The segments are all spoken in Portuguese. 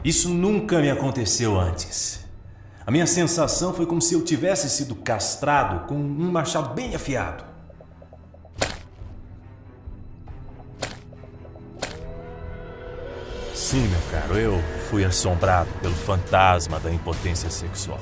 Isso nunca me aconteceu antes. A minha sensação foi como se eu tivesse sido castrado com um machado bem afiado. Sim, meu caro, eu fui assombrado pelo fantasma da impotência sexual.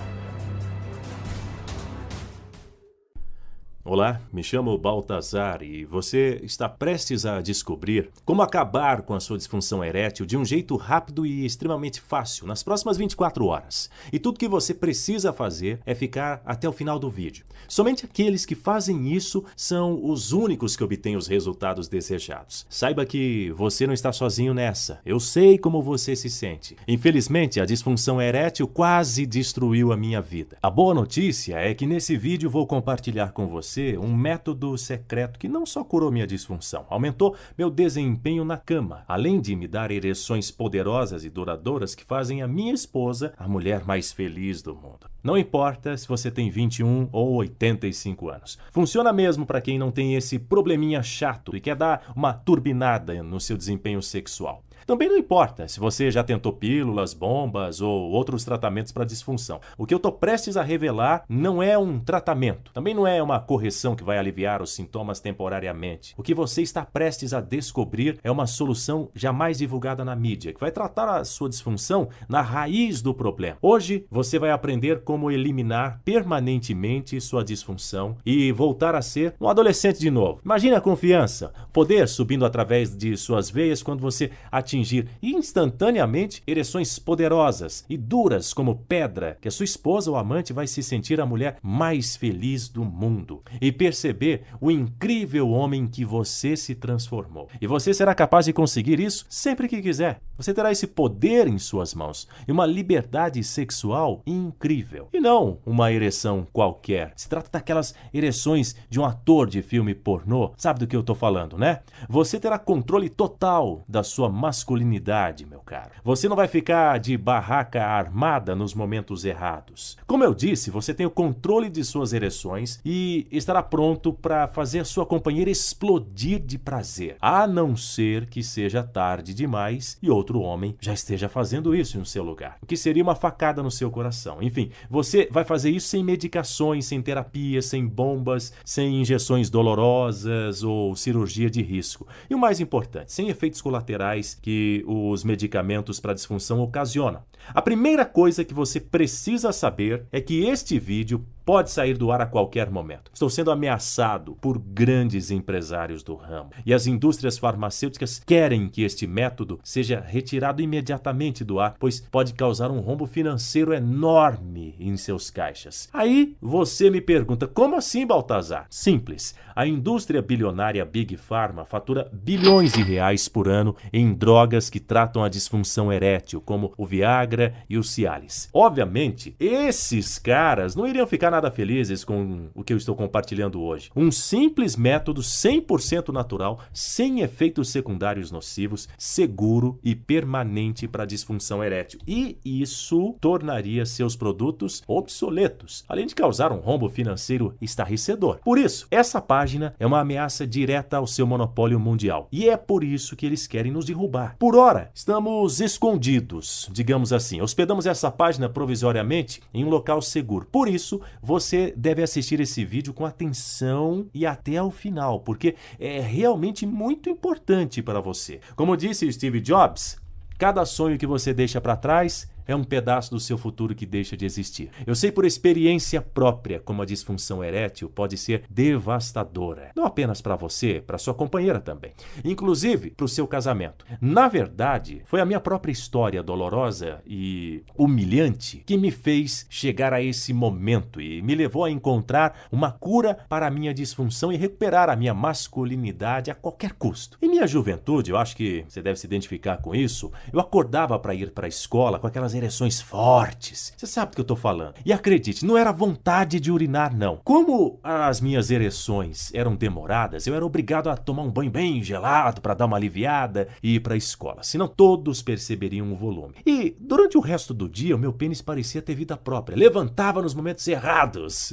Olá, me chamo Baltazar e você está prestes a descobrir como acabar com a sua disfunção erétil de um jeito rápido e extremamente fácil nas próximas 24 horas. E tudo que você precisa fazer é ficar até o final do vídeo. Somente aqueles que fazem isso são os únicos que obtêm os resultados desejados. Saiba que você não está sozinho nessa. Eu sei como você se sente. Infelizmente, a disfunção erétil quase destruiu a minha vida. A boa notícia é que nesse vídeo vou compartilhar com você um método secreto que não só curou minha disfunção, aumentou meu desempenho na cama, além de me dar ereções poderosas e duradouras que fazem a minha esposa a mulher mais feliz do mundo. Não importa se você tem 21 ou 85 anos. Funciona mesmo para quem não tem esse probleminha chato e quer dar uma turbinada no seu desempenho sexual. Também não importa se você já tentou pílulas, bombas ou outros tratamentos para disfunção. O que eu estou prestes a revelar não é um tratamento, também não é uma correção que vai aliviar os sintomas temporariamente. O que você está prestes a descobrir é uma solução jamais divulgada na mídia, que vai tratar a sua disfunção na raiz do problema. Hoje você vai aprender como eliminar permanentemente sua disfunção e voltar a ser um adolescente de novo. Imagine a confiança, poder subindo através de suas veias quando você atingir instantaneamente ereções poderosas e duras como pedra, que a sua esposa ou amante vai se sentir a mulher mais feliz do mundo e perceber o incrível homem que você se transformou. E você será capaz de conseguir isso sempre que quiser. Você terá esse poder em suas mãos e uma liberdade sexual incrível. E não uma ereção qualquer. Se trata daquelas ereções de um ator de filme pornô. Sabe do que eu estou falando, né? Você terá controle total da sua masculinidade, meu caro. Você não vai ficar de barraca armada nos momentos errados. Como eu disse, você tem o controle de suas ereções e estará pronto para fazer a sua companheira explodir de prazer. A não ser que seja tarde demais e outro homem já esteja fazendo isso no seu lugar. O que seria uma facada no seu coração. Enfim, você vai fazer isso sem medicações, sem terapia, sem bombas, sem injeções dolorosas ou cirurgia de risco. E o mais importante, sem efeitos colaterais que os medicamentos para disfunção ocasionam. A primeira coisa que você precisa saber é que este vídeo pode sair do ar a qualquer momento. Estou sendo ameaçado por grandes empresários do ramo e as indústrias farmacêuticas querem que este método seja retirado imediatamente do ar, pois pode causar um rombo financeiro enorme em seus caixas. Aí você me pergunta, como assim, Baltazar? Simples. A indústria bilionária Big Pharma fatura bilhões de reais por ano em drogas que tratam a disfunção erétil, como o Viagra e o Cialis. Obviamente, esses caras não iriam ficar nada felizes com o que eu estou compartilhando hoje. Um simples método 100% natural, sem efeitos secundários nocivos, seguro e permanente para a disfunção erétil. E isso tornaria seus produtos obsoletos, além de causar um rombo financeiro estarrecedor. Por isso, essa página é uma ameaça direta ao seu monopólio mundial. E é por isso que eles querem nos derrubar. Por ora, estamos escondidos, digamos assim. Hospedamos essa página provisoriamente em um local seguro. Por isso, você deve assistir esse vídeo com atenção e até ao final, porque é realmente muito importante para você. Como disse Steve Jobs, cada sonho que você deixa para trás é um pedaço do seu futuro que deixa de existir. Eu sei por experiência própria como a disfunção erétil pode ser devastadora. Não apenas para você, para sua companheira também. Inclusive para o seu casamento. Na verdade, foi a minha própria história dolorosa e humilhante que me fez chegar a esse momento e me levou a encontrar uma cura para a minha disfunção e recuperar a minha masculinidade a qualquer custo. Em minha juventude, eu acho que você deve se identificar com isso, eu acordava para ir para a escola com aquelas ereções fortes. Você sabe do que eu tô falando. E acredite, não era vontade de urinar, não. Como as minhas ereções eram demoradas, eu era obrigado a tomar um banho bem gelado para dar uma aliviada e ir para a escola. Senão todos perceberiam o volume. E durante o resto do dia, o meu pênis parecia ter vida própria. Levantava nos momentos errados.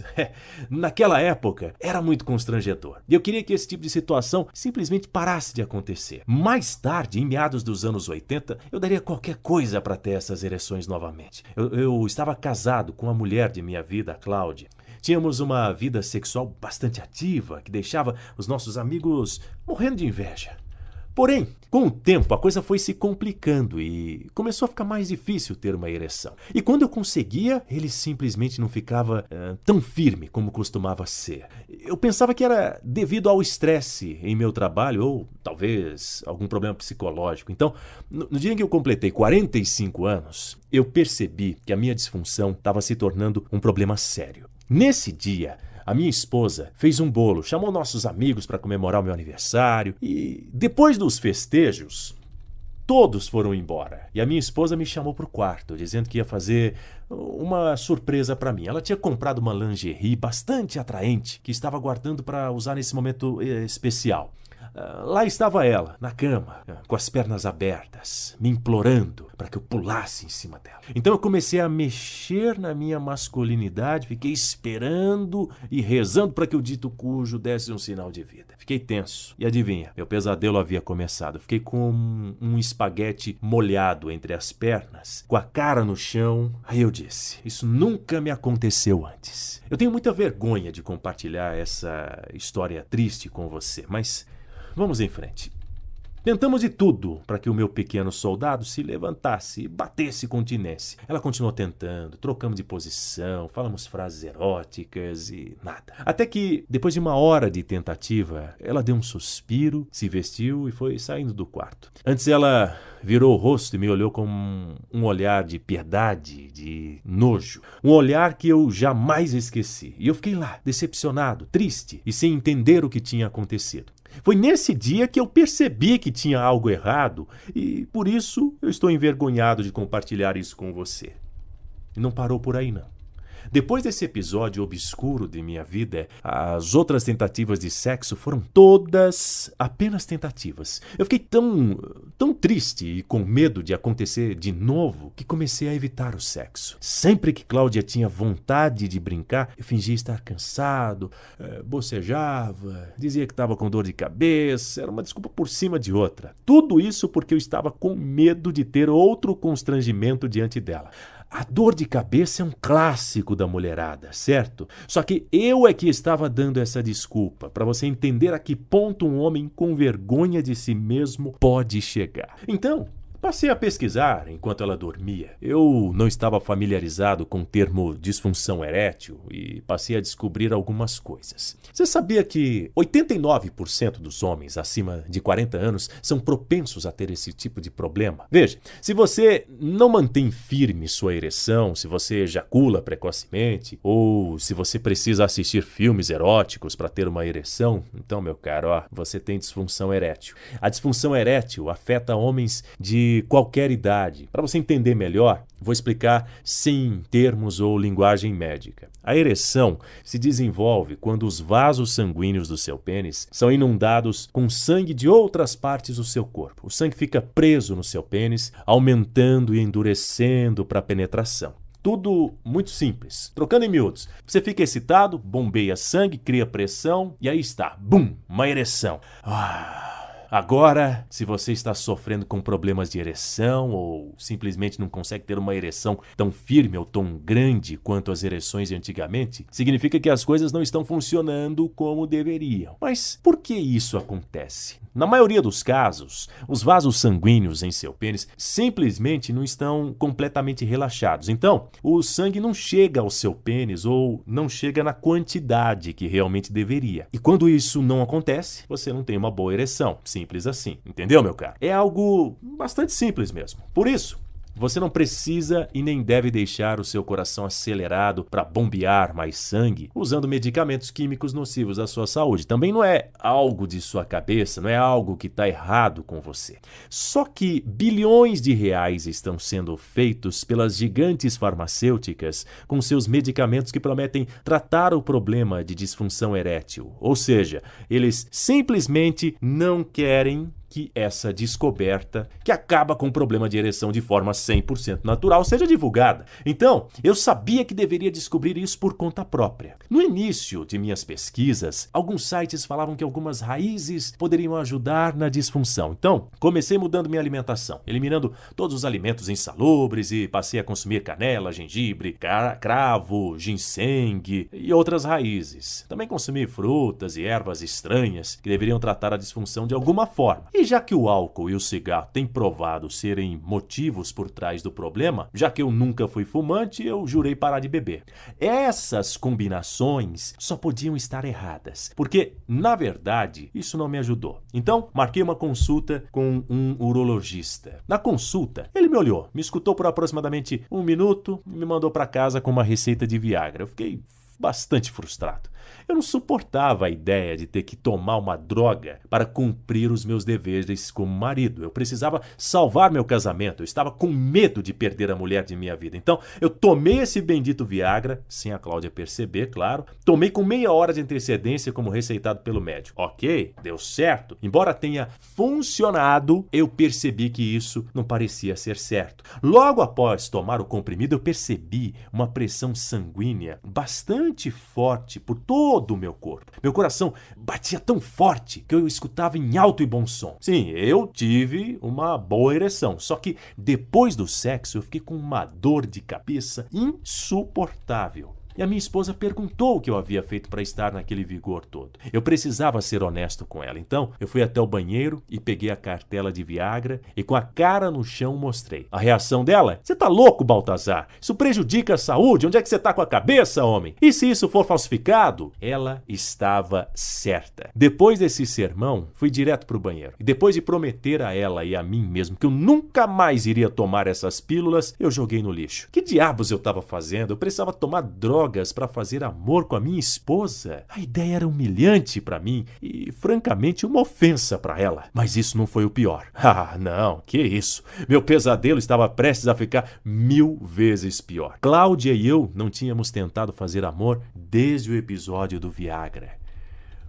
Naquela época, era muito constrangedor. E eu queria que esse tipo de situação simplesmente parasse de acontecer. Mais tarde, em meados dos anos 80, eu daria qualquer coisa para ter essas ereções novamente. Eu estava casado com a mulher de minha vida, a Cláudia. Tínhamos uma vida sexual bastante ativa, que deixava os nossos amigos morrendo de inveja. Porém, com o tempo, a coisa foi se complicando e começou a ficar mais difícil ter uma ereção. E quando eu conseguia, ele simplesmente não ficava tão firme como costumava ser. Eu pensava que era devido ao estresse em meu trabalho ou talvez algum problema psicológico. Então, no dia em que eu completei 45 anos, eu percebi que a minha disfunção estava se tornando um problema sério. Nesse dia, a minha esposa fez um bolo, chamou nossos amigos para comemorar o meu aniversário e depois dos festejos, todos foram embora. E a minha esposa me chamou para o quarto, dizendo que ia fazer uma surpresa para mim. Ela tinha comprado uma lingerie bastante atraente que estava guardando para usar nesse momento especial. Lá estava ela, na cama, com as pernas abertas, me implorando para que eu pulasse em cima dela. Então eu comecei a mexer na minha masculinidade, fiquei esperando e rezando para que o dito cujo desse um sinal de vida. Fiquei tenso. E adivinha, meu pesadelo havia começado. Fiquei com um espaguete molhado entre as pernas, com a cara no chão. Aí eu disse, isso nunca me aconteceu antes. Eu tenho muita vergonha de compartilhar essa história triste com você, mas vamos em frente. Tentamos de tudo para que o meu pequeno soldado se levantasse e batesse continência. Ela continuou tentando, trocamos de posição, falamos frases eróticas e nada. Até que, depois de 1 hora de tentativa, ela deu um suspiro, se vestiu e foi saindo do quarto. Antes ela virou o rosto e me olhou com um olhar de piedade, de nojo. Um olhar que eu jamais esqueci. E eu fiquei lá, decepcionado, triste e sem entender o que tinha acontecido. Foi nesse dia que eu percebi que tinha algo errado e, por isso, eu estou envergonhado de compartilhar isso com você. E não parou por aí, não. Depois desse episódio obscuro de minha vida, as outras tentativas de sexo foram todas apenas tentativas. Eu fiquei tão triste e com medo de acontecer de novo que comecei a evitar o sexo. Sempre que Cláudia tinha vontade de brincar, eu fingia estar cansado, bocejava, dizia que estava com dor de cabeça, era uma desculpa por cima de outra. Tudo isso porque eu estava com medo de ter outro constrangimento diante dela. A dor de cabeça é um clássico da mulherada, certo? Só que eu é que estava dando essa desculpa, para você entender a que ponto um homem com vergonha de si mesmo pode chegar. Então, passei a pesquisar enquanto ela dormia. Eu não estava familiarizado com o termo disfunção erétil e passei a descobrir algumas coisas. Você sabia que 89% dos homens acima de 40 anos são propensos a ter esse tipo de problema? Veja, se você não mantém firme sua ereção, se você ejacula precocemente ou se você precisa assistir filmes eróticos para ter uma ereção, então, meu caro, você tem disfunção erétil. A disfunção erétil afeta homens de qualquer idade. Para você entender melhor, vou explicar sem termos ou linguagem médica. A ereção se desenvolve quando os vasos sanguíneos do seu pênis são inundados com sangue de outras partes do seu corpo. O sangue fica preso no seu pênis, aumentando e endurecendo para a penetração. Tudo muito simples. Trocando em miúdos, você fica excitado, bombeia sangue, cria pressão e aí está, bum, uma ereção. Agora, se você está sofrendo com problemas de ereção ou simplesmente não consegue ter uma ereção tão firme ou tão grande quanto as ereções de antigamente, significa que as coisas não estão funcionando como deveriam. Mas por que isso acontece? Na maioria dos casos, os vasos sanguíneos em seu pênis simplesmente não estão completamente relaxados. Então, o sangue não chega ao seu pênis ou não chega na quantidade que realmente deveria. E quando isso não acontece, você não tem uma boa ereção. Simples assim. Entendeu, meu caro? É algo bastante simples mesmo. Por isso, Você não precisa e nem deve deixar o seu coração acelerado para bombear mais sangue usando medicamentos químicos nocivos à sua saúde. Também não é algo de sua cabeça, não é algo que está errado com você. Só que bilhões de reais estão sendo feitos pelas gigantes farmacêuticas com seus medicamentos que prometem tratar o problema de disfunção erétil. Ou seja, eles simplesmente não querem que essa descoberta, que acaba com o problema de ereção de forma 100% natural, seja divulgada. Então, eu sabia que deveria descobrir isso por conta própria. No início de minhas pesquisas, alguns sites falavam que algumas raízes poderiam ajudar na disfunção. Então, comecei mudando minha alimentação, eliminando todos os alimentos insalubres e passei a consumir canela, gengibre, cravo, ginseng e outras raízes. Também consumi frutas e ervas estranhas que deveriam tratar a disfunção de alguma forma. E já que o álcool e o cigarro têm provado serem motivos por trás do problema, já que eu nunca fui fumante, eu jurei parar de beber. Essas combinações só podiam estar erradas, porque, na verdade, isso não me ajudou. Então, marquei uma consulta com um urologista. Na consulta, ele me olhou, me escutou por aproximadamente 1 minuto e me mandou para casa com uma receita de Viagra. Eu fiquei bastante frustrado. Eu não suportava a ideia de ter que tomar uma droga para cumprir os meus deveres como marido. Eu precisava salvar meu casamento. Eu estava com medo de perder a mulher de minha vida. Então, eu tomei esse bendito Viagra, sem a Cláudia perceber, claro. Tomei com meia hora de antecedência como receitado pelo médico. Ok, deu certo. Embora tenha funcionado, eu percebi que isso não parecia ser certo. Logo após tomar o comprimido, eu percebi uma pressão sanguínea bastante forte por todo o meu corpo. Meu coração batia tão forte que eu escutava em alto e bom som. Sim, eu tive uma boa ereção, só que depois do sexo eu fiquei com uma dor de cabeça insuportável. E a minha esposa perguntou o que eu havia feito para estar naquele vigor todo. Eu precisava ser honesto com ela, então eu fui até o banheiro e peguei a cartela de Viagra e com a cara no chão mostrei. A reação dela? Você tá louco, Baltazar? Isso prejudica a saúde? Onde é que você tá com a cabeça, homem? E se isso for falsificado? Ela estava certa. Depois desse sermão, fui direto pro banheiro. E depois de prometer a ela e a mim mesmo que eu nunca mais iria tomar essas pílulas, eu joguei no lixo. Que diabos eu estava fazendo? Eu precisava tomar drogas para fazer amor com a minha esposa. A ideia era humilhante para mim e, francamente, uma ofensa para ela. Mas isso não foi o pior. Ah, não, que isso. Meu pesadelo estava prestes a ficar 1000 vezes pior. Cláudia e eu não tínhamos tentado fazer amor desde o episódio do Viagra.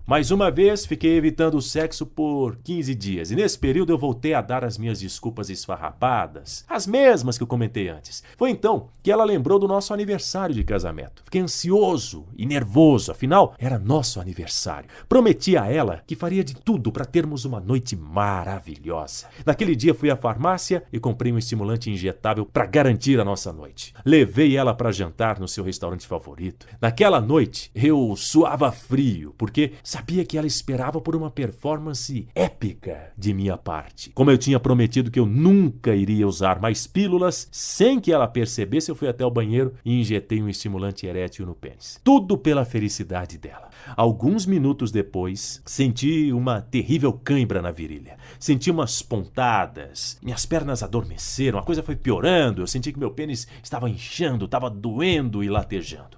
Mais uma vez, fiquei evitando o sexo por 15 dias. E nesse período eu voltei a dar as minhas desculpas esfarrapadas, as mesmas que eu comentei antes. Foi então que ela lembrou do nosso aniversário de casamento. Fiquei ansioso e nervoso, afinal, era nosso aniversário. Prometi a ela que faria de tudo para termos uma noite maravilhosa. Naquele dia fui à farmácia e comprei um estimulante injetável para garantir a nossa noite. Levei ela para jantar no seu restaurante favorito. Naquela noite, eu suava frio, porque sabia que ela esperava por uma performance épica de minha parte. Como eu tinha prometido que eu nunca iria usar mais pílulas, sem que ela percebesse, eu fui até o banheiro e injetei um estimulante erétil no pênis. Tudo pela felicidade dela. Alguns minutos depois, senti uma terrível cãibra na virilha. Senti umas pontadas, minhas pernas adormeceram, a coisa foi piorando, eu senti que meu pênis estava inchando, estava doendo e latejando.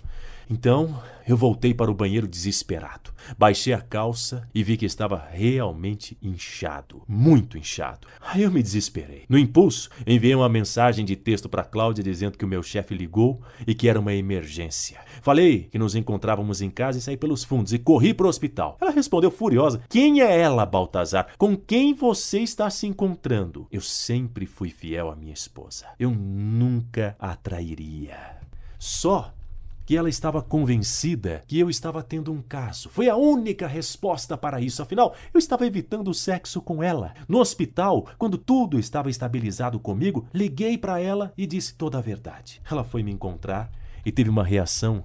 Então, eu voltei para o banheiro desesperado. Baixei a calça e vi que estava realmente inchado, muito inchado. Aí eu me desesperei. No impulso, enviei uma mensagem de texto para Cláudia dizendo que o meu chefe ligou e que era uma emergência. Falei que nos encontrávamos em casa e saí pelos fundos e corri para o hospital. Ela respondeu furiosa: "Quem é ela, Baltazar? Com quem você está se encontrando?" Eu sempre fui fiel à minha esposa. Eu nunca a trairia. Só que ela estava convencida que eu estava tendo um caso. Foi a única resposta para isso. Afinal, eu estava evitando o sexo com ela. No hospital, quando tudo estava estabilizado comigo, liguei para ela e disse toda a verdade. Ela foi me encontrar e teve uma reação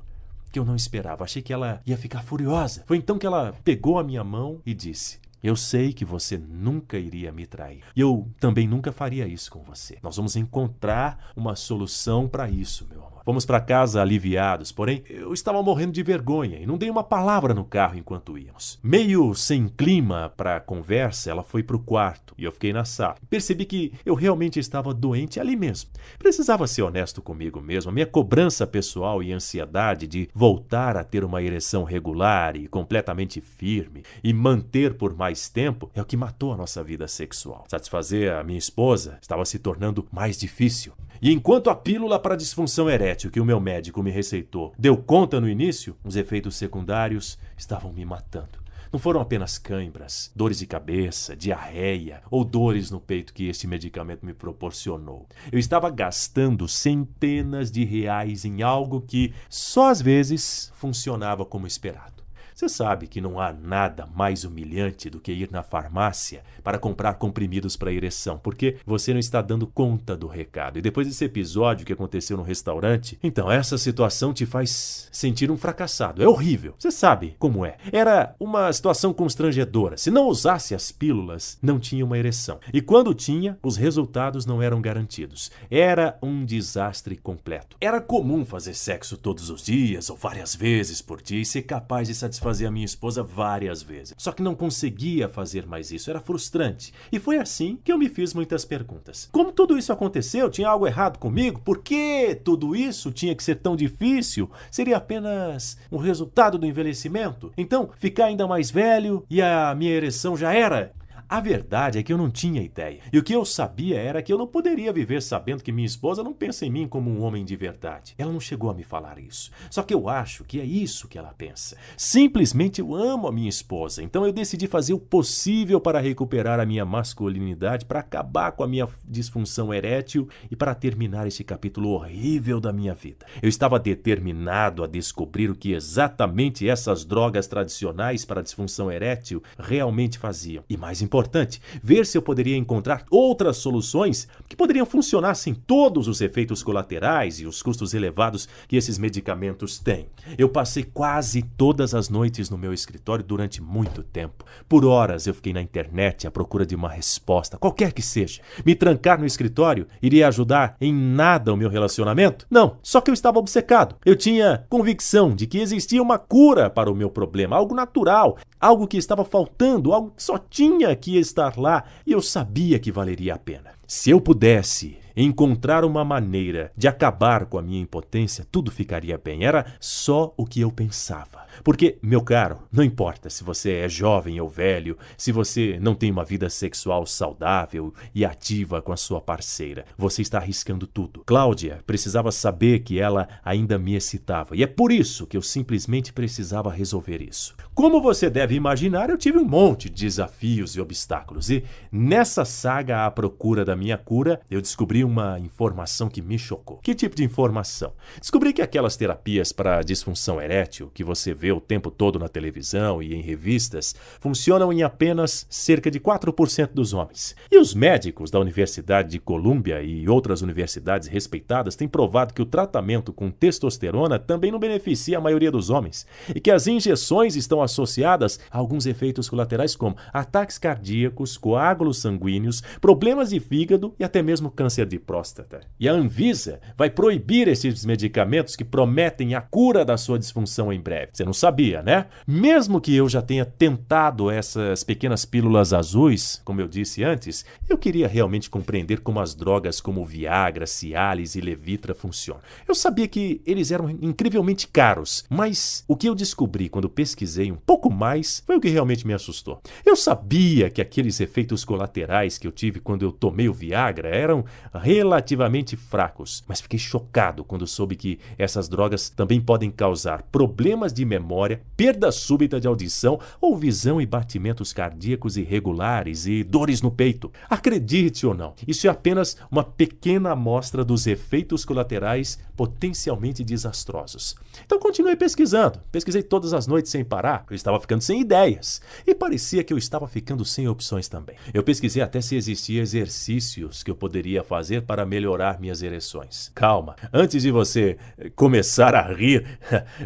que eu não esperava. Achei que ela ia ficar furiosa. Foi então que ela pegou a minha mão e disse: "Eu sei que você nunca iria me trair. E eu também nunca faria isso com você. Nós vamos encontrar uma solução para isso, meu amor. Fomos para casa aliviados, porém eu estava morrendo de vergonha e não dei uma palavra no carro enquanto íamos. Meio sem clima para a conversa, ela foi para o quarto e eu fiquei na sala. Percebi que eu realmente estava doente ali mesmo. Precisava ser honesto comigo mesmo. A minha cobrança pessoal e ansiedade de voltar a ter uma ereção regular e completamente firme e manter por mais tempo é o que matou a nossa vida sexual. Satisfazer a minha esposa estava se tornando mais difícil. E enquanto a pílula para disfunção erétil que o meu médico me receitou deu conta no início, os efeitos secundários estavam me matando. Não foram apenas cãibras, dores de cabeça, diarreia ou dores no peito que este medicamento me proporcionou. Eu estava gastando centenas de reais em algo que só às vezes funcionava como esperado. Você sabe que não há nada mais humilhante do que ir na farmácia para comprar comprimidos para ereção, porque você não está dando conta do recado. E depois desse episódio que aconteceu no restaurante, então essa situação te faz sentir um fracassado. É horrível. Você sabe como é. Era uma situação constrangedora. Se não usasse as pílulas, não tinha uma ereção. E quando tinha, os resultados não eram garantidos. Era um desastre completo. Era comum fazer sexo todos os dias ou várias vezes por dia e ser capaz de satisfazer a minha esposa várias vezes. Só que não conseguia fazer mais isso, era frustrante. E foi assim que eu me fiz muitas perguntas. Como tudo isso aconteceu? Tinha algo errado comigo? Por que tudo isso tinha que ser tão difícil? Seria apenas um resultado do envelhecimento? Então, ficar ainda mais velho e a minha ereção já era? A verdade é que eu não tinha ideia. E o que eu sabia era que eu não poderia viver sabendo que minha esposa não pensa em mim como um homem de verdade. Ela não chegou a me falar isso. Só que eu acho que é isso que ela pensa. Simplesmente eu amo a minha esposa. Então eu decidi fazer o possível para recuperar a minha masculinidade, para acabar com a minha disfunção erétil e para terminar esse capítulo horrível da minha vida. Eu estava determinado a descobrir o que exatamente essas drogas tradicionais para a disfunção erétil realmente faziam. E mais importante, ver se eu poderia encontrar outras soluções que poderiam funcionar sem todos os efeitos colaterais e os custos elevados que esses medicamentos têm. Eu passei quase todas as noites no meu escritório durante muito tempo. Por horas eu fiquei na internet à procura de uma resposta, qualquer que seja. Me trancar no escritório iria ajudar em nada o meu relacionamento? Não, só que eu estava obcecado. Eu tinha convicção de que existia uma cura para o meu problema, algo natural, algo que estava faltando, algo que só tinha que estar lá, e eu sabia que valeria a pena. Se eu pudesse encontrar uma maneira de acabar com a minha impotência, tudo ficaria bem. Era só o que eu pensava. Porque, meu caro, não importa se você é jovem ou velho, se você não tem uma vida sexual saudável e ativa com a sua parceira, você está arriscando tudo. Cláudia precisava saber que ela ainda me excitava, e é por isso que eu simplesmente precisava resolver isso. Como você deve imaginar, eu tive um monte de desafios e obstáculos, e nessa saga à procura da minha cura, eu descobri uma informação que me chocou. Que tipo de informação? Descobri que aquelas terapias para disfunção erétil que você vê o tempo todo na televisão e em revistas funcionam em apenas cerca de 4% dos homens. E os médicos da Universidade de Colômbia e outras universidades respeitadas têm provado que o tratamento com testosterona também não beneficia a maioria dos homens e que as injeções estão associadas a alguns efeitos colaterais como ataques cardíacos, coágulos sanguíneos, problemas de fígado e até mesmo câncer de próstata. E a Anvisa vai proibir esses medicamentos que prometem a cura da sua disfunção em breve. Você não sabia, né? Mesmo que eu já tenha tentado essas pequenas pílulas azuis, como eu disse antes, eu queria realmente compreender como as drogas como Viagra, Cialis e Levitra funcionam. Eu sabia que eles eram incrivelmente caros, mas o que eu descobri quando pesquisei um pouco mais foi o que realmente me assustou. Eu sabia que aqueles efeitos colaterais que eu tive quando eu tomei o Viagra eram relativamente fracos, mas fiquei chocado quando soube que essas drogas também podem causar problemas de memória, perda súbita de audição ou visão e batimentos cardíacos irregulares e dores no peito. Acredite ou não, isso é apenas uma pequena amostra dos efeitos colaterais potencialmente desastrosos. Então continuei pesquisando. Pesquisei todas as noites sem parar. Eu estava ficando sem ideias e parecia que eu estava ficando sem opções também. Eu pesquisei até se existiam exercícios que eu poderia fazer fazer para melhorar minhas ereções? Calma, antes de você começar a rir,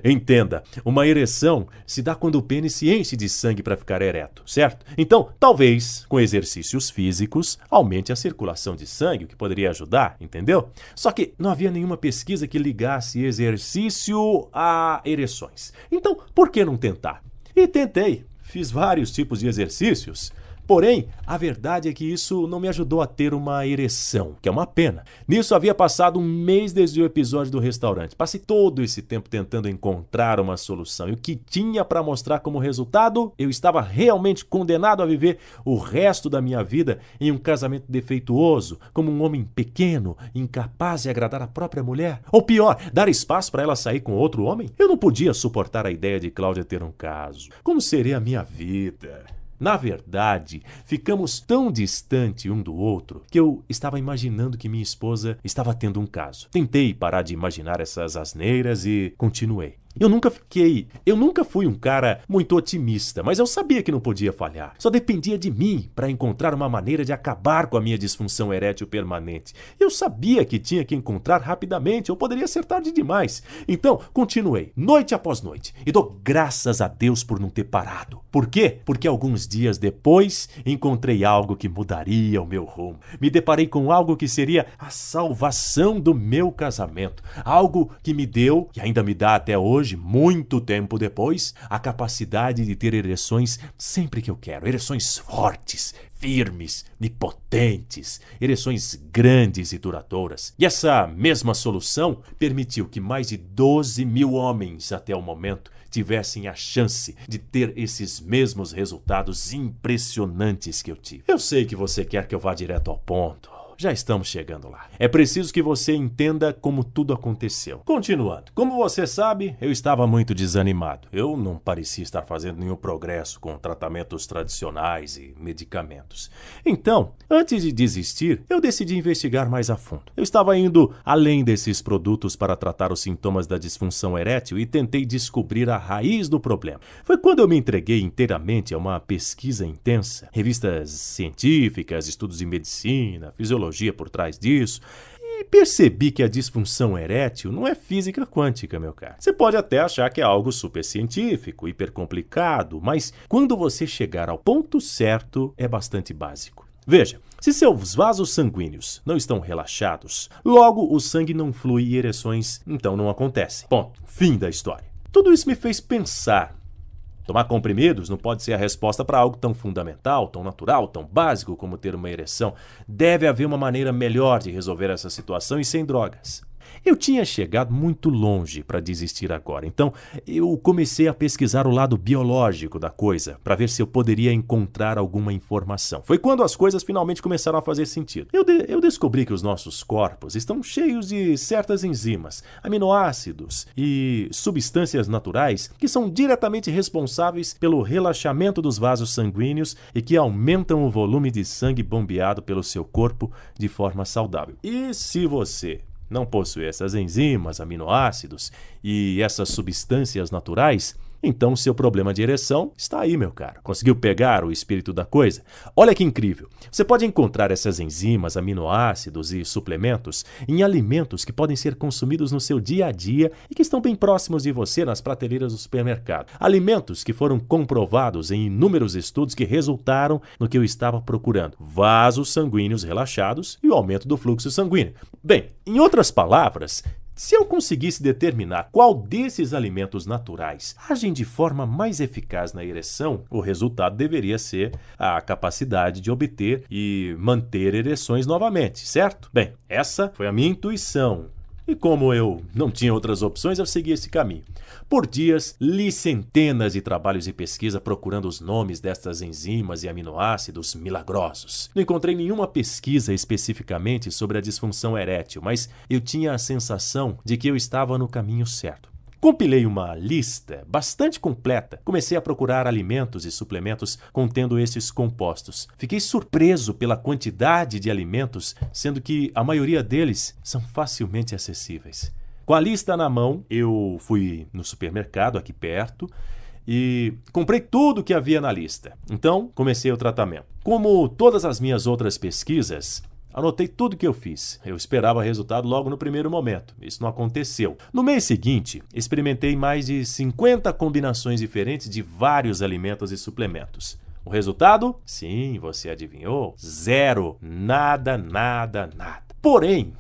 entenda, uma ereção se dá quando o pênis se enche de sangue para ficar ereto, certo? Então, talvez, com exercícios físicos, aumente a circulação de sangue, o que poderia ajudar, entendeu? Só que não havia nenhuma pesquisa que ligasse exercício a ereções. Então, por que não tentar? E tentei. Fiz vários tipos de exercícios. Porém, a verdade é que isso não me ajudou a ter uma ereção, que é uma pena. Nisso havia passado um mês desde o episódio do restaurante. Passei todo esse tempo tentando encontrar uma solução. E o que tinha para mostrar como resultado? Eu estava realmente condenado a viver o resto da minha vida em um casamento defeituoso, como um homem pequeno, incapaz de agradar a própria mulher. Ou pior, dar espaço para ela sair com outro homem? Eu não podia suportar a ideia de Cláudia ter um caso. Como seria a minha vida? Na verdade, ficamos tão distante um do outro que eu estava imaginando que minha esposa estava tendo um caso. Tentei parar de imaginar essas asneiras e continuei. Eu nunca fui um cara muito otimista, mas eu sabia que não podia falhar. Só dependia de mim para encontrar uma maneira de acabar com a minha disfunção erétil permanente. Eu sabia que tinha que encontrar rapidamente, ou poderia ser tarde demais. Então, continuei, noite após noite, e dou graças a Deus por não ter parado. Por quê? Porque alguns dias depois encontrei algo que mudaria o meu rumo. Me deparei com algo que seria a salvação do meu casamento. Algo que me deu, e ainda me dá até hoje, muito tempo depois, a capacidade de ter ereções sempre que eu quero. Ereções fortes, firmes e potentes, ereções grandes e duradouras. E essa mesma solução permitiu que mais de 12 mil homens até o momento tivessem a chance de ter esses mesmos resultados impressionantes que eu tive. Eu sei que você quer que eu vá direto ao ponto. Já estamos chegando lá. É preciso que você entenda como tudo aconteceu. Continuando. Como você sabe, eu estava muito desanimado. Eu não parecia estar fazendo nenhum progresso com tratamentos tradicionais e medicamentos. Então, antes de desistir, eu decidi investigar mais a fundo. Eu estava indo além desses produtos para tratar os sintomas da disfunção erétil e tentei descobrir a raiz do problema. Foi quando eu me entreguei inteiramente a uma pesquisa intensa. Revistas científicas, estudos de medicina, fisiologia por trás disso, e percebi que a disfunção erétil não é física quântica, meu caro. Você pode até achar que é algo super científico, hiper complicado, mas quando você chegar ao ponto certo, é bastante básico. Veja, se seus vasos sanguíneos não estão relaxados, logo o sangue não flui e ereções então não acontecem. Ponto. Fim da história. Tudo isso me fez pensar. Tomar comprimidos não pode ser a resposta para algo tão fundamental, tão natural, tão básico como ter uma ereção. Deve haver uma maneira melhor de resolver essa situação e sem drogas. Eu tinha chegado muito longe para desistir agora, então eu comecei a pesquisar o lado biológico da coisa para ver se eu poderia encontrar alguma informação. Foi quando as coisas finalmente começaram a fazer sentido. Eu descobri que os nossos corpos estão cheios de certas enzimas, aminoácidos e substâncias naturais que são diretamente responsáveis pelo relaxamento dos vasos sanguíneos e que aumentam o volume de sangue bombeado pelo seu corpo de forma saudável. E se você não possui essas enzimas, aminoácidos e essas substâncias naturais, então seu problema de ereção está aí, meu caro. Conseguiu pegar o espírito da coisa? Olha que incrível! Você pode encontrar essas enzimas, aminoácidos e suplementos em alimentos que podem ser consumidos no seu dia a dia e que estão bem próximos de você nas prateleiras do supermercado. Alimentos que foram comprovados em inúmeros estudos que resultaram no que eu estava procurando: vasos sanguíneos relaxados e o aumento do fluxo sanguíneo. Bem, em outras palavras, se eu conseguisse determinar qual desses alimentos naturais agem de forma mais eficaz na ereção, o resultado deveria ser a capacidade de obter e manter ereções novamente, certo? Bem, essa foi a minha intuição. E como eu não tinha outras opções, eu segui esse caminho. Por dias, li centenas de trabalhos de pesquisa procurando os nomes destas enzimas e aminoácidos milagrosos. Não encontrei nenhuma pesquisa especificamente sobre a disfunção erétil, mas eu tinha a sensação de que eu estava no caminho certo. Compilei uma lista bastante completa. Comecei a procurar alimentos e suplementos contendo esses compostos. Fiquei surpreso pela quantidade de alimentos, sendo que a maioria deles são facilmente acessíveis. Com a lista na mão, eu fui no supermercado aqui perto e comprei tudo que havia na lista. Então, comecei o tratamento. Como todas as minhas outras pesquisas, Anotei tudo que eu fiz. Eu esperava resultado logo no primeiro momento. Isso não aconteceu. No mês seguinte, experimentei mais de 50 combinações diferentes de vários alimentos e suplementos. O resultado? Sim, você adivinhou? 0. Nada, nada, nada. Porém,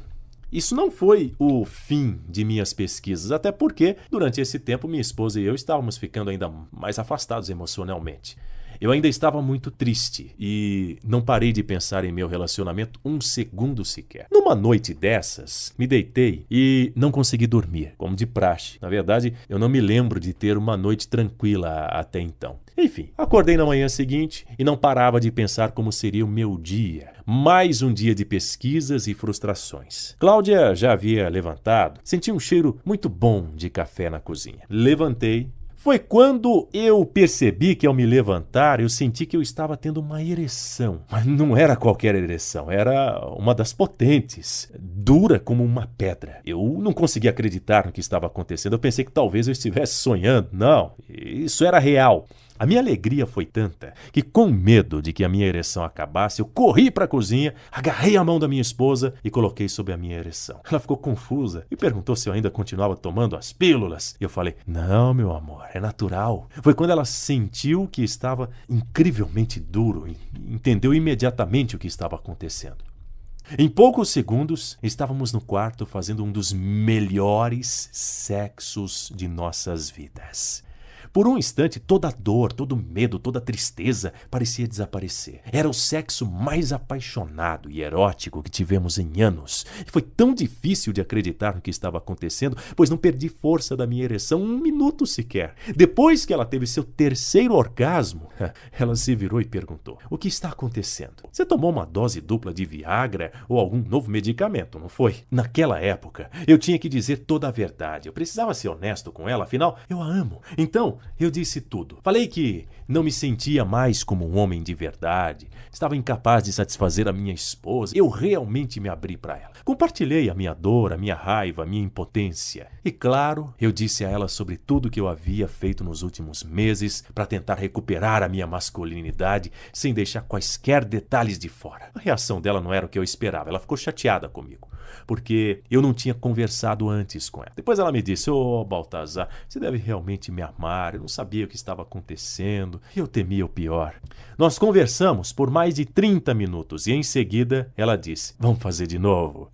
isso não foi o fim de minhas pesquisas, até porque, durante esse tempo, minha esposa e eu estávamos ficando ainda mais afastados emocionalmente. Eu ainda estava muito triste e não parei de pensar em meu relacionamento um segundo sequer. Numa noite dessas, me deitei e não consegui dormir, como de praxe. Na verdade, eu não me lembro de ter uma noite tranquila até então. Enfim, acordei na manhã seguinte e não parava de pensar como seria o meu dia. Mais um dia de pesquisas e frustrações. Cláudia já havia levantado, senti um cheiro muito bom de café na cozinha. Levantei. Foi quando eu percebi que ao me levantar, eu senti que eu estava tendo uma ereção. Mas não era qualquer ereção, era uma das potentes, dura como uma pedra. Eu não conseguia acreditar no que estava acontecendo, eu pensei que talvez eu estivesse sonhando. Não, isso era real. A minha alegria foi tanta que, com medo de que a minha ereção acabasse, eu corri para a cozinha, agarrei a mão da minha esposa e coloquei sobre a minha ereção. Ela ficou confusa e perguntou se eu ainda continuava tomando as pílulas. E eu falei, não, meu amor, é natural. Foi quando ela sentiu que estava incrivelmente duro e entendeu imediatamente o que estava acontecendo. Em poucos segundos, estávamos no quarto fazendo um dos melhores sexos de nossas vidas. Por um instante, toda a dor, todo o medo, toda a tristeza parecia desaparecer. Era o sexo mais apaixonado e erótico que tivemos em anos. E foi tão difícil de acreditar no que estava acontecendo, pois não perdi força da minha ereção um minuto sequer. Depois que ela teve seu terceiro orgasmo, ela se virou e perguntou, o que está acontecendo? Você tomou uma dose dupla de Viagra ou algum novo medicamento, não foi? Naquela época, eu tinha que dizer toda a verdade. Eu precisava ser honesto com ela, afinal, eu a amo. Então, eu disse tudo. Falei que não me sentia mais como um homem de verdade. Estava incapaz de satisfazer a minha esposa. Eu realmente me abri para ela. Compartilhei a minha dor, a minha raiva, a minha impotência. E claro, eu disse a ela sobre tudo que eu havia feito nos últimos meses para tentar recuperar a minha masculinidade sem deixar quaisquer detalhes de fora. A reação dela não era o que eu esperava. Ela ficou chateada comigo, porque eu não tinha conversado antes com ela. Depois ela me disse, Baltazar, você deve realmente me amar, eu não sabia o que estava acontecendo, e eu temia o pior. Nós conversamos por mais de 30 minutos e em seguida ela disse, vamos fazer de novo?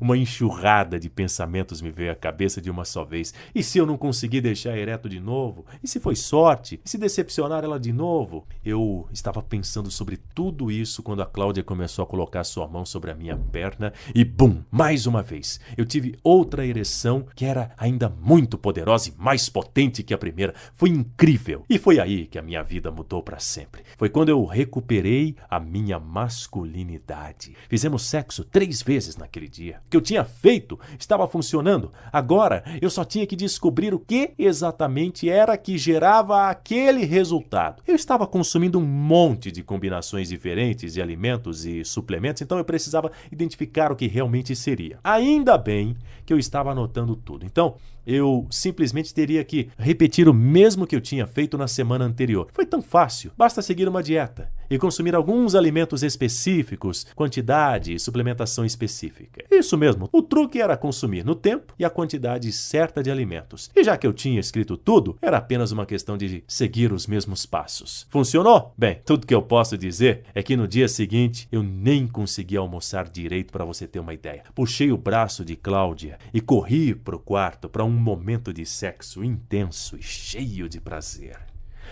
Uma enxurrada de pensamentos me veio à cabeça de uma só vez. E se eu não conseguir deixar ereto de novo? E se foi sorte? E se decepcionar ela de novo? Eu estava pensando sobre tudo isso quando a Cláudia começou a colocar sua mão sobre a minha perna e bum! Mais uma vez, eu tive outra ereção que era ainda muito poderosa e mais potente que a primeira. Foi incrível. E foi aí que a minha vida mudou para sempre. Foi quando eu recuperei a minha masculinidade. Fizemos sexo 3 vezes naquele dia. O que eu tinha feito estava funcionando. Agora, eu só tinha que descobrir o que exatamente era que gerava aquele resultado. Eu estava consumindo um monte de combinações diferentes de alimentos e suplementos, então eu precisava identificar o que realmente seria. Ainda bem que eu estava anotando tudo. Então, eu simplesmente teria que repetir o mesmo que eu tinha feito na semana anterior. Foi tão fácil. Basta seguir uma dieta e consumir alguns alimentos específicos, quantidade e suplementação específica. Isso mesmo. O truque era consumir no tempo e a quantidade certa de alimentos. E já que eu tinha escrito tudo, era apenas uma questão de seguir os mesmos passos. Funcionou? Bem, tudo que eu posso dizer é que no dia seguinte eu nem consegui almoçar direito, para você ter uma ideia. Puxei o braço de Cláudia e corri para o quarto para um momento de sexo intenso e cheio de prazer.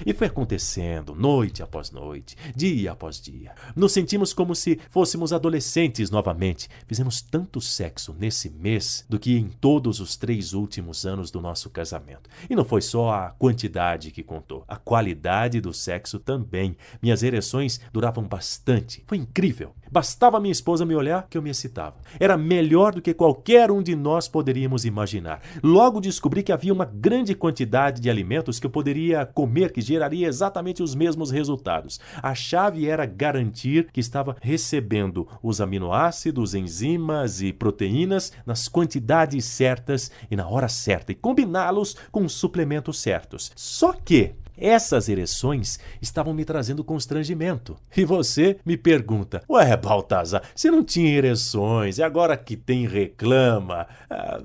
E foi acontecendo, noite após noite, dia após dia. Nos sentimos como se fôssemos adolescentes novamente. Fizemos tanto sexo nesse mês do que em todos os 3 últimos anos do nosso casamento. E não foi só a quantidade que contou, a qualidade do sexo também. Minhas ereções duravam bastante. Foi incrível. Bastava minha esposa me olhar que eu me excitava. Era melhor do que qualquer um de nós poderíamos imaginar. Logo descobri que havia uma grande quantidade de alimentos que eu poderia comer que geraria exatamente os mesmos resultados. A chave era garantir que estava recebendo os aminoácidos, enzimas e proteínas nas quantidades certas e na hora certa e combiná-los com os suplementos certos. Só que Essas ereções estavam me trazendo constrangimento. E você me pergunta, ué, Baltazar, você não tinha ereções e agora que tem reclama?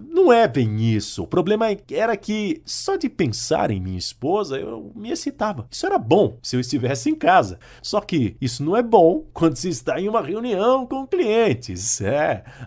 Não é bem isso. O problema era que só de pensar em minha esposa eu me excitava. Isso era bom se eu estivesse em casa. Só que isso não é bom quando se está em uma reunião com clientes.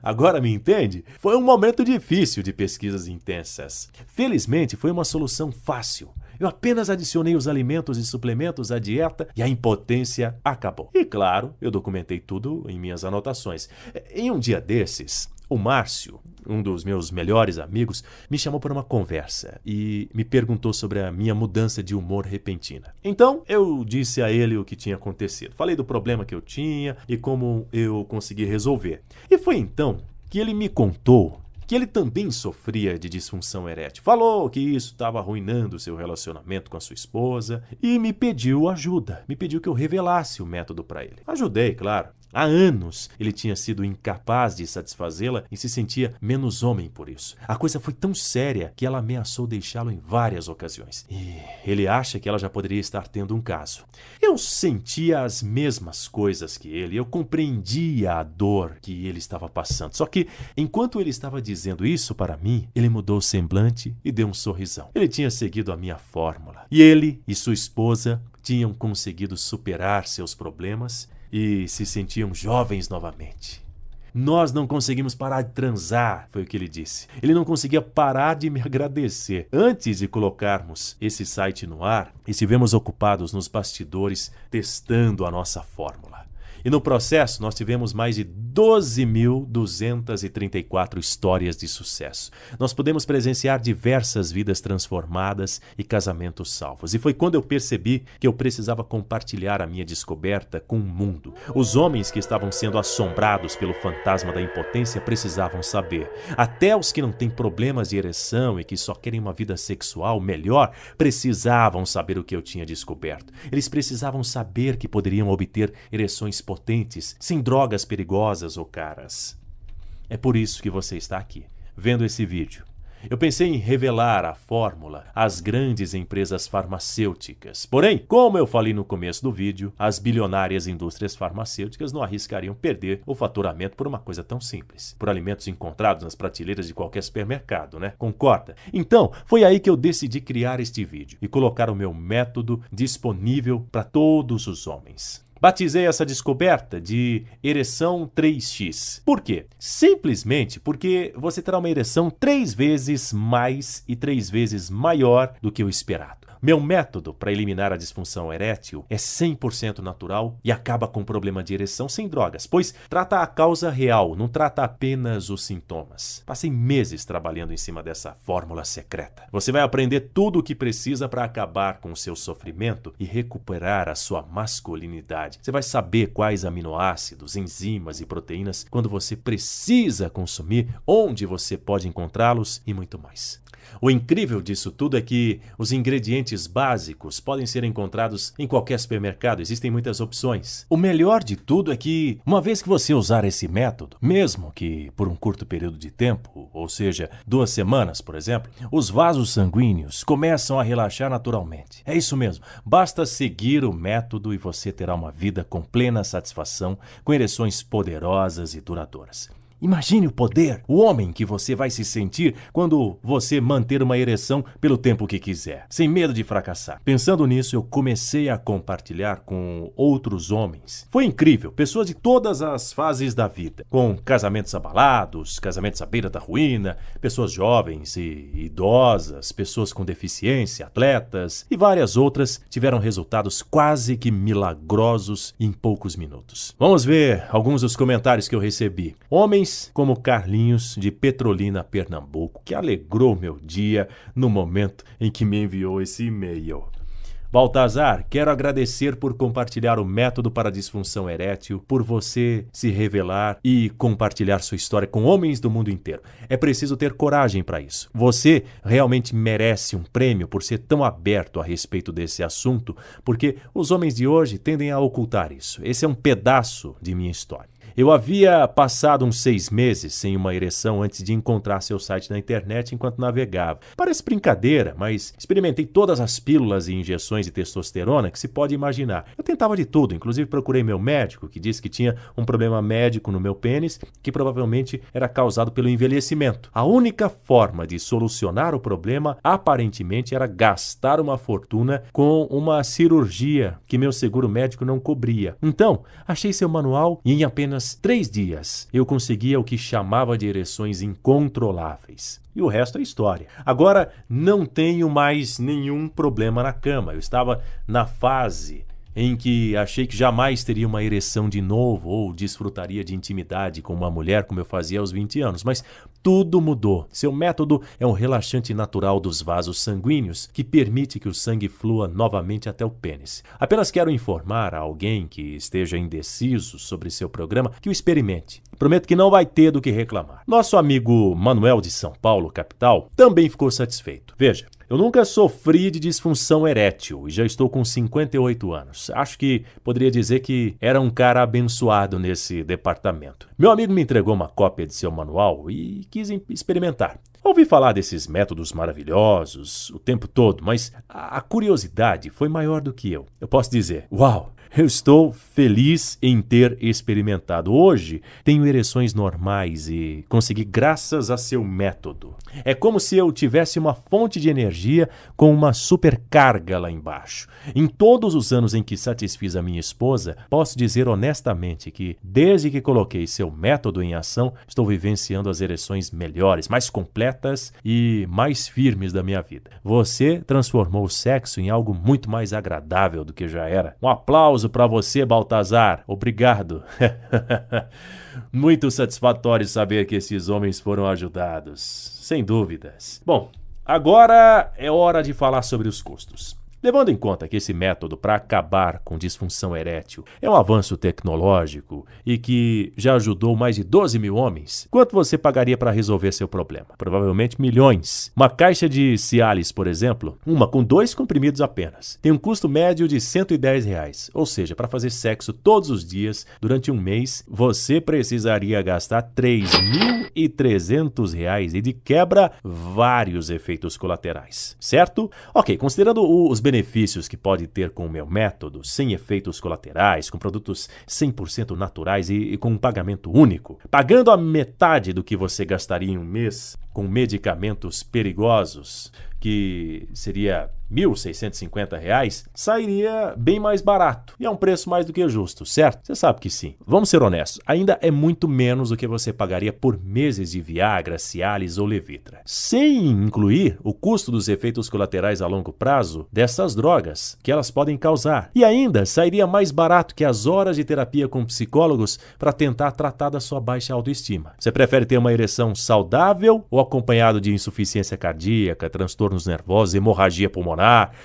Agora me entende? Foi um momento difícil de pesquisas intensas. Felizmente foi uma solução fácil. Eu apenas adicionei os alimentos e suplementos à dieta e a impotência acabou. E claro, eu documentei tudo em minhas anotações. Em um dia desses, o Márcio, um dos meus melhores amigos, me chamou para uma conversa e me perguntou sobre a minha mudança de humor repentina. Então, eu disse a ele o que tinha acontecido. Falei do problema que eu tinha e como eu consegui resolver. E foi então que ele me contou que ele também sofria de disfunção erétil. Falou que isso estava arruinando o seu relacionamento com a sua esposa e me pediu ajuda. Me pediu que eu revelasse o método para ele. Ajudei, claro. Há anos ele tinha sido incapaz de satisfazê-la e se sentia menos homem por isso. A coisa foi tão séria que ela ameaçou deixá-lo em várias ocasiões. E ele acha que ela já poderia estar tendo um caso. Eu sentia as mesmas coisas que ele, eu compreendia a dor que ele estava passando. Só que, enquanto ele estava dizendo isso para mim, ele mudou o semblante e deu um sorrisão. Ele tinha seguido a minha fórmula. E ele e sua esposa tinham conseguido superar seus problemas e se sentiam jovens novamente. Nós não conseguimos parar de transar, foi o que ele disse. Ele não conseguia parar de me agradecer. Antes de colocarmos esse site no ar, estivemos ocupados nos bastidores testando a nossa fórmula. E no processo nós tivemos mais de 12.234 histórias de sucesso. Nós pudemos presenciar diversas vidas transformadas e casamentos salvos. E foi quando eu percebi que eu precisava compartilhar a minha descoberta com o mundo. Os homens que estavam sendo assombrados pelo fantasma da impotência precisavam saber. Até os que não têm problemas de ereção e que só querem uma vida sexual melhor, precisavam saber o que eu tinha descoberto. Eles precisavam saber que poderiam obter ereções potentes, sem drogas perigosas ou caras. É por isso que você está aqui, vendo esse vídeo. Eu pensei em revelar a fórmula às grandes empresas farmacêuticas. Porém, como eu falei no começo do vídeo, as bilionárias indústrias farmacêuticas não arriscariam perder o faturamento por uma coisa tão simples. Por alimentos encontrados nas prateleiras de qualquer supermercado, né? Concorda? Então, foi aí que eu decidi criar este vídeo e colocar o meu método disponível para todos os homens. Batizei essa descoberta de ereção 3x. Por quê? Simplesmente porque você terá uma ereção 3 vezes mais e 3 vezes maior do que o esperado. Meu método para eliminar a disfunção erétil é 100% natural e acaba com o problema de ereção sem drogas, pois trata a causa real, não trata apenas os sintomas. Passei meses trabalhando em cima dessa fórmula secreta. Você vai aprender tudo o que precisa para acabar com o seu sofrimento e recuperar a sua masculinidade. Você vai saber quais aminoácidos, enzimas e proteínas quando você precisa consumir, onde você pode encontrá-los e muito mais. O incrível disso tudo é que os ingredientes básicos podem ser encontrados em qualquer supermercado, existem muitas opções. O melhor de tudo é que, uma vez que você usar esse método, mesmo que por um curto período de tempo, ou seja, 2 semanas, por exemplo, os vasos sanguíneos começam a relaxar naturalmente. É isso mesmo, basta seguir o método e você terá uma vida com plena satisfação, com ereções poderosas e duradouras. Imagine o poder, o homem que você vai se sentir quando você manter uma ereção pelo tempo que quiser, sem medo de fracassar. Pensando nisso, eu comecei a compartilhar com outros homens. Foi incrível, pessoas de todas as fases da vida, com casamentos abalados, casamentos à beira da ruína, pessoas jovens e idosas, pessoas com deficiência, atletas e várias outras tiveram resultados quase que milagrosos em poucos minutos. Vamos ver alguns dos comentários que eu recebi. Homens como Carlinhos, de Petrolina, Pernambuco, que alegrou meu dia no momento em que me enviou esse e-mail. Baltazar, quero agradecer por compartilhar o método para a disfunção erétil, por você se revelar e compartilhar sua história com homens do mundo inteiro. É preciso ter coragem para isso. Você realmente merece um prêmio por ser tão aberto a respeito desse assunto, porque os homens de hoje tendem a ocultar isso. Esse é um pedaço de minha história. Eu havia passado uns 6 meses sem uma ereção antes de encontrar seu site na internet enquanto navegava. Parece brincadeira, mas experimentei todas as pílulas e injeções de testosterona que se pode imaginar. Eu tentava de tudo, inclusive procurei meu médico, que disse que tinha um problema médico no meu pênis, que provavelmente era causado pelo envelhecimento. A única forma de solucionar o problema, aparentemente, era gastar uma fortuna com uma cirurgia que meu seguro médico não cobria. Então, achei seu manual e em apenas 3 dias eu conseguia o que chamava de ereções incontroláveis. E o resto é história. Agora, não tenho mais nenhum problema na cama. Eu estava na fase em que achei que jamais teria uma ereção de novo ou desfrutaria de intimidade com uma mulher como eu fazia aos 20 anos, mas tudo mudou. Seu método é um relaxante natural dos vasos sanguíneos que permite que o sangue flua novamente até o pênis. Apenas quero informar a alguém que esteja indeciso sobre seu programa que o experimente. Prometo que não vai ter do que reclamar. Nosso amigo Manuel de São Paulo, capital, também ficou satisfeito. Veja, eu nunca sofri de disfunção erétil e já estou com 58 anos. Acho que poderia dizer que era um cara abençoado nesse departamento. Meu amigo me entregou uma cópia de seu manual e quis experimentar. Ouvi falar desses métodos maravilhosos o tempo todo, mas a curiosidade foi maior do que eu. Eu posso dizer, uau! Eu estou feliz em ter experimentado. Hoje, tenho ereções normais e consegui graças a seu método. É como se eu tivesse uma fonte de energia com uma supercarga lá embaixo. Em todos os anos em que satisfiz a minha esposa, posso dizer honestamente que, desde que coloquei seu método em ação, estou vivenciando as ereções melhores, mais completas e mais firmes da minha vida. Você transformou o sexo em algo muito mais agradável do que já era. Um aplauso para você, Baltazar. Obrigado. Muito satisfatório saber que esses homens foram ajudados. Sem dúvidas. Bom, agora é hora de falar sobre os custos. Levando em conta que esse método para acabar com disfunção erétil é um avanço tecnológico e que já ajudou mais de 12 mil homens, quanto você pagaria para resolver seu problema? Provavelmente milhões. Uma caixa de Cialis, por exemplo, uma com 2 comprimidos apenas, tem um custo médio de R$110. Ou seja, para fazer sexo todos os dias durante um mês, você precisaria gastar R$3.300 e de quebra vários efeitos colaterais, certo? Ok, considerando os benefícios que pode ter com o meu método, sem efeitos colaterais, com produtos 100% naturais e com um pagamento único, pagando a metade do que você gastaria em um mês com medicamentos perigosos, que seria R$1.650, sairia bem mais barato. E é um preço mais do que justo, certo? Você sabe que sim. Vamos ser honestos, ainda é muito menos do que você pagaria por meses de Viagra, Cialis ou Levitra. Sem incluir o custo dos efeitos colaterais a longo prazo dessas drogas que elas podem causar. E ainda sairia mais barato que as horas de terapia com psicólogos para tentar tratar da sua baixa autoestima. Você prefere ter uma ereção saudável ou acompanhado de insuficiência cardíaca, transtornos nervosos, hemorragia pulmonar,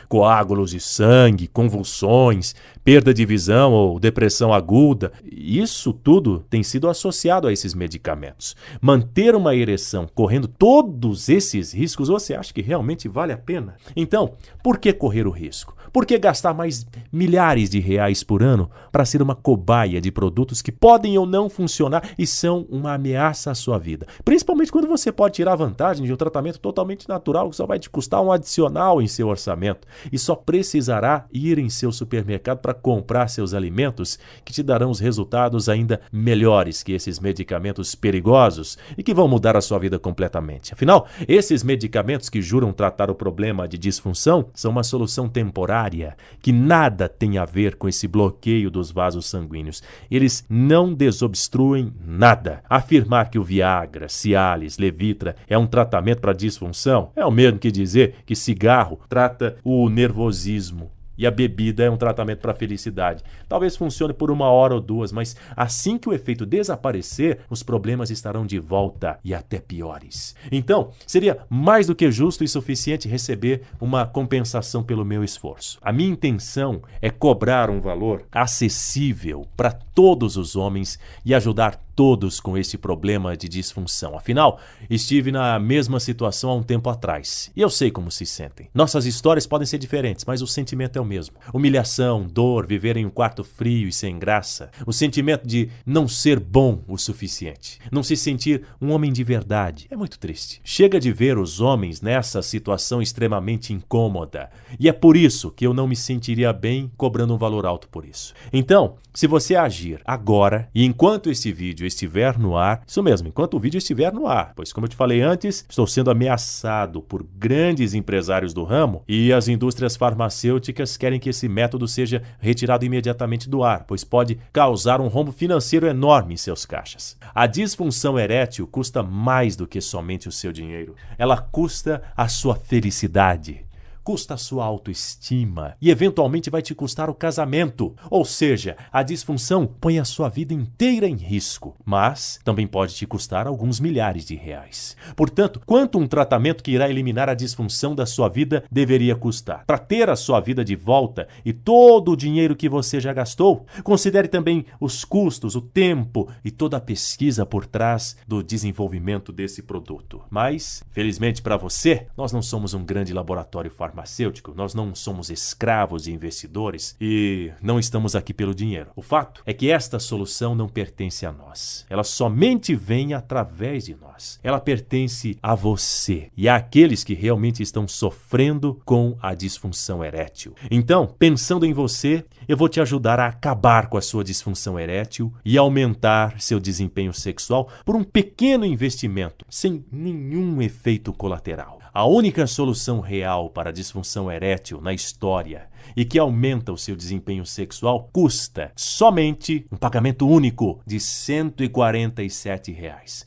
coágulos de sangue, convulsões, perda de visão ou depressão aguda? Isso tudo tem sido associado a esses medicamentos. Manter uma ereção correndo todos esses riscos, você acha que realmente vale a pena? Então, por que correr o risco? Por que gastar mais milhares de reais por ano para ser uma cobaia de produtos que podem ou não funcionar e são uma ameaça à sua vida? Principalmente quando você pode tirar vantagem de um tratamento totalmente natural que só vai te custar um adicional em seu orçamento e só precisará ir em seu supermercado para comprar seus alimentos que te darão os resultados ainda melhores que esses medicamentos perigosos e que vão mudar a sua vida completamente. Afinal, esses medicamentos que juram tratar o problema de disfunção são uma solução temporária que nada tem a ver com esse bloqueio dos vasos sanguíneos. Eles não desobstruem nada. Afirmar que o Viagra, Cialis, Levitra é um tratamento para disfunção é o mesmo que dizer que cigarro trata o nervosismo e a bebida é um tratamento para a felicidade. Talvez funcione por 1 hora ou 2, mas assim que o efeito desaparecer, os problemas estarão de volta e até piores. Então, seria mais do que justo e suficiente receber uma compensação pelo meu esforço. A minha intenção é cobrar um valor acessível para todos os homens e ajudar todos com esse problema de disfunção. Afinal, estive na mesma situação há um tempo atrás e eu sei como se sentem. Nossas histórias podem ser diferentes, mas o sentimento é o mesmo. Humilhação, dor, viver em um quarto frio e sem graça. O sentimento de não ser bom o suficiente. Não se sentir um homem de verdade. É muito triste. Chega de ver os homens nessa situação extremamente incômoda. E é por isso que eu não me sentiria bem cobrando um valor alto por isso. Então, se você agir agora e enquanto esse vídeo estiver no ar, isso mesmo, enquanto o vídeo estiver no ar, pois como eu te falei antes, estou sendo ameaçado por grandes empresários do ramo e as indústrias farmacêuticas querem que esse método seja retirado imediatamente do ar, pois pode causar um rombo financeiro enorme em seus caixas. A disfunção erétil custa mais do que somente o seu dinheiro. Ela custa a sua felicidade. Custa a sua autoestima e eventualmente vai te custar o casamento. Ou seja, a disfunção põe a sua vida inteira em risco, mas também pode te custar alguns milhares de reais. Portanto, quanto um tratamento que irá eliminar a disfunção da sua vida deveria custar? Para ter a sua vida de volta e todo o dinheiro que você já gastou, considere também os custos, o tempo e toda a pesquisa por trás do desenvolvimento desse produto. Mas, felizmente para você, nós não somos um grande laboratório farmacêutico. Nós não somos escravos e investidores e não estamos aqui pelo dinheiro. O fato é que esta solução não pertence a nós. Ela somente vem através de nós. Ela pertence a você e àqueles que realmente estão sofrendo com a disfunção erétil. Então, pensando em você, eu vou te ajudar a acabar com a sua disfunção erétil e aumentar seu desempenho sexual por um pequeno investimento, sem nenhum efeito colateral. A única solução real para a disfunção erétil na história e que aumenta o seu desempenho sexual custa somente um pagamento único de R$ 147.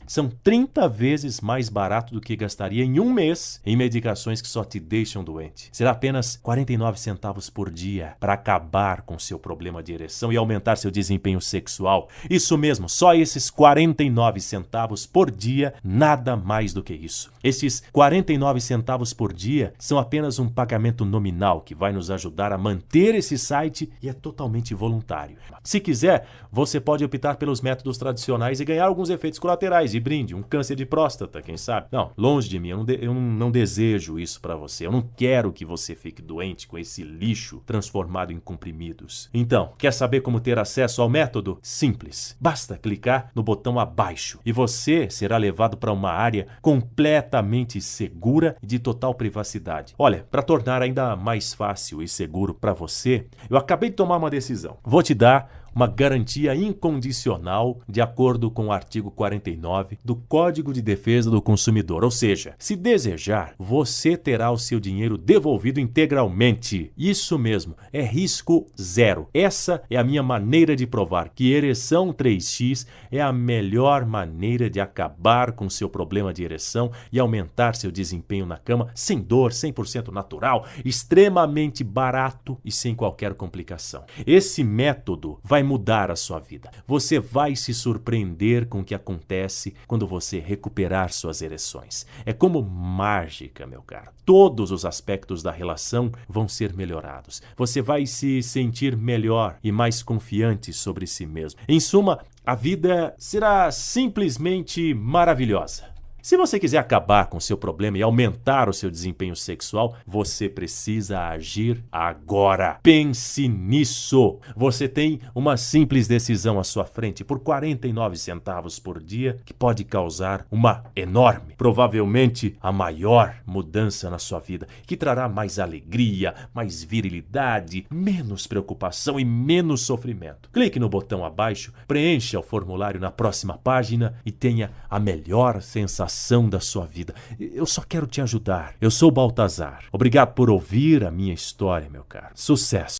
São 30 vezes mais barato do que gastaria em um mês em medicações que só te deixam doente. Será apenas 49 centavos por dia para acabar com seu problema de ereção e aumentar seu desempenho sexual. Isso mesmo, só esses 49 centavos por dia, nada mais do que isso. Esses 49 centavos por dia são apenas um pagamento nominal que vai nos ajudar a manter esse site e é totalmente voluntário. Se quiser, você pode optar pelos métodos tradicionais e ganhar alguns efeitos colaterais de brinde, um câncer de próstata, quem sabe? Não, longe de mim, eu não desejo isso para você. Eu não quero que você fique doente com esse lixo transformado em comprimidos. Então, quer saber como ter acesso ao método? Simples. Basta clicar no botão abaixo e você será levado para uma área completamente segura e de total privacidade. Olha, para tornar ainda mais fácil e seguro para você, eu acabei de tomar uma decisão. Vou te dar uma garantia incondicional de acordo com o artigo 49 do Código de Defesa do Consumidor. Ou seja, se desejar, você terá o seu dinheiro devolvido integralmente. Isso mesmo, é risco zero. Essa é a minha maneira de provar que ereção 3x é a melhor maneira de acabar com seu problema de ereção e aumentar seu desempenho na cama sem dor, 100% natural, extremamente barato e sem qualquer complicação. Esse método vai mudar a sua vida. Você vai se surpreender com o que acontece quando você recuperar suas ereções. É como mágica, meu caro. Todos os aspectos da relação vão ser melhorados. Você vai se sentir melhor e mais confiante sobre si mesmo. Em suma, a vida será simplesmente maravilhosa. Se você quiser acabar com o seu problema e aumentar o seu desempenho sexual, você precisa agir agora. Pense nisso. Você tem uma simples decisão à sua frente por 49 centavos por dia que pode causar uma enorme, provavelmente a maior mudança na sua vida, que trará mais alegria, mais virilidade, menos preocupação e menos sofrimento. Clique no botão abaixo, preencha o formulário na próxima página e tenha a melhor sensação da sua vida. Eu só quero te ajudar. Eu sou o Baltazar. Obrigado por ouvir a minha história, meu caro. Sucesso!